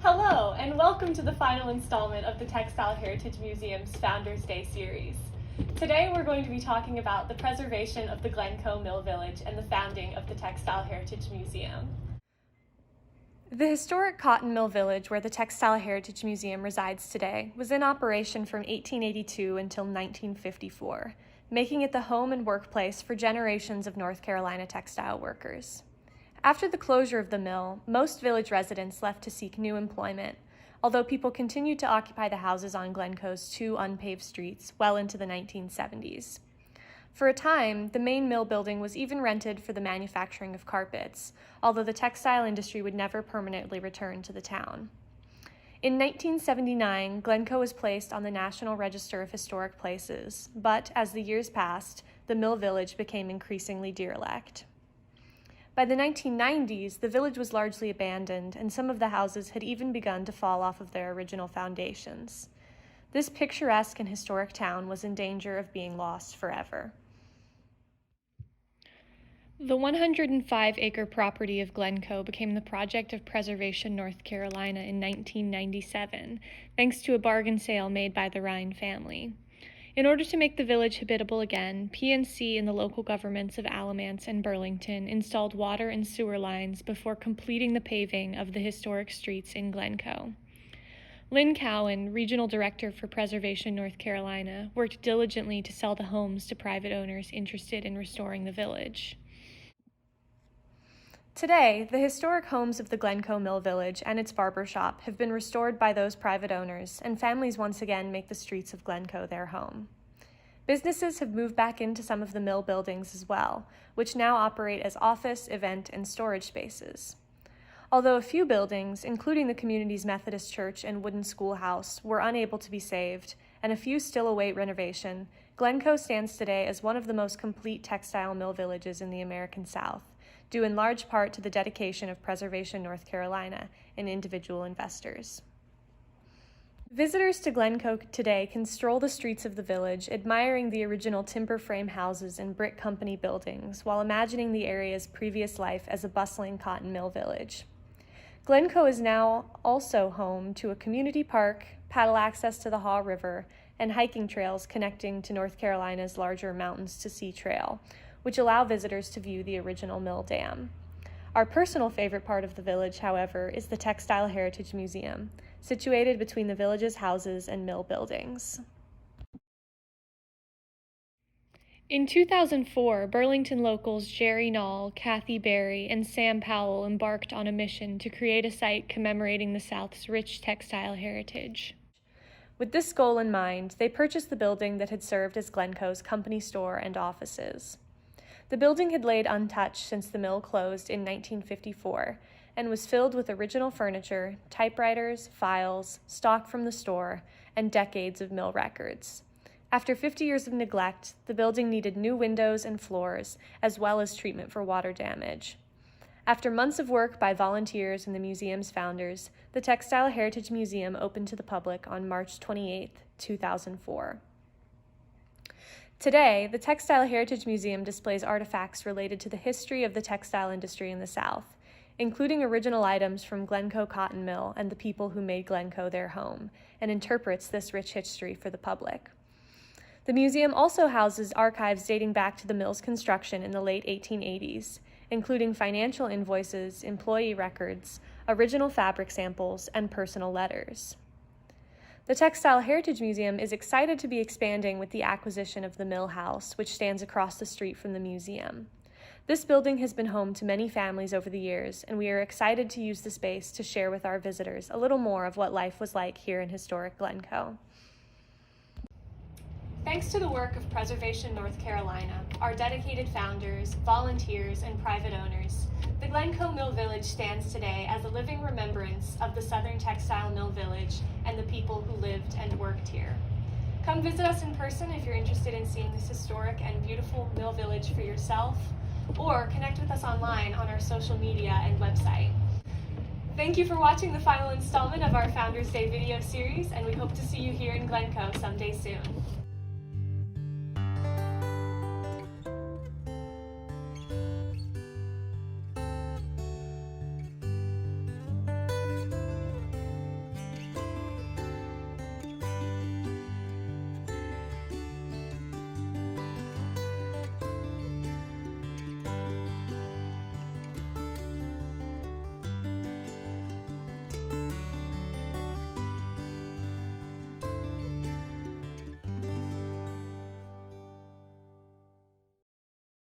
Hello, and welcome to the final installment of the Textile Heritage Museum's Founders Day series. Today we're going to be talking about the preservation of the Glencoe Mill Village and the founding of the Textile Heritage Museum. The historic cotton mill village where the Textile Heritage Museum resides today was in operation from 1882 until 1954, making it the home and workplace for generations of North Carolina textile workers. After the closure of the mill, most village residents left to seek new employment, although people continued to occupy the houses on Glencoe's two unpaved streets well into the 1970s. For a time, the main mill building was even rented for the manufacturing of carpets, although the textile industry would never permanently return to the town. In 1979, Glencoe was placed on the National Register of Historic Places, but as the years passed, the mill village became increasingly derelict. By the 1990s, the village was largely abandoned, and some of the houses had even begun to fall off of their original foundations. This picturesque and historic town was in danger of being lost forever. The 105-acre property of Glencoe became the project of Preservation North Carolina in 1997, thanks to a bargain sale made by the Rhine family. In order to make the village habitable again, PNC and the local governments of Alamance and Burlington installed water and sewer lines before completing the paving of the historic streets in Glencoe. Lynn Cowan, Regional Director for Preservation North Carolina, worked diligently to sell the homes to private owners interested in restoring the village. Today, the historic homes of the Glencoe Mill Village and its barber shop have been restored by those private owners, and families once again make the streets of Glencoe their home. Businesses have moved back into some of the mill buildings as well, which now operate as office, event, and storage spaces. Although a few buildings, including the community's Methodist Church and wooden schoolhouse, were unable to be saved, and a few still await renovation, Glencoe stands today as one of the most complete textile mill villages in the American South, due in large part to the dedication of Preservation North Carolina and individual investors. Visitors to Glencoe today can stroll the streets of the village, admiring the original timber frame houses and brick company buildings, while imagining the area's previous life as a bustling cotton mill village. Glencoe is now also home to a community park, paddle access to the Haw River, and hiking trails connecting to North Carolina's larger Mountains to Sea Trail, which allow visitors to view the original mill dam. Our personal favorite part of the village, however, is the Textile Heritage Museum, situated between the village's houses and mill buildings. In 2004, Burlington locals Jerry Knoll, Kathy Berry, and Sam Powell embarked on a mission to create a site commemorating the South's rich textile heritage. With this goal in mind, they purchased the building that had served as Glencoe's company store and offices. The building had laid untouched since the mill closed in 1954 and was filled with original furniture, typewriters, files, stock from the store, and decades of mill records. After 50 years of neglect, the building needed new windows and floors, as well as treatment for water damage. After months of work by volunteers and the museum's founders, the Textile Heritage Museum opened to the public on March 28, 2004. Today, the Textile Heritage Museum displays artifacts related to the history of the textile industry in the South, including original items from Glencoe Cotton Mill and the people who made Glencoe their home, and interprets this rich history for the public. The museum also houses archives dating back to the mill's construction in the late 1880s, including financial invoices, employee records, original fabric samples, and personal letters. The Textile Heritage Museum is excited to be expanding with the acquisition of the Mill House, which stands across the street from the museum. This building has been home to many families over the years, and we are excited to use the space to share with our visitors a little more of what life was like here in historic Glencoe. Thanks to the work of Preservation North Carolina, our dedicated founders, volunteers, and private owners, the Glencoe Mill Village stands today as a living remembrance of the Southern Textile Mill Village and the people who lived and worked here. Come visit us in person if you're interested in seeing this historic and beautiful mill village for yourself, or connect with us online on our social media and website. Thank you for watching the final installment of our Founders Day video series, and we hope to see you here in Glencoe someday soon.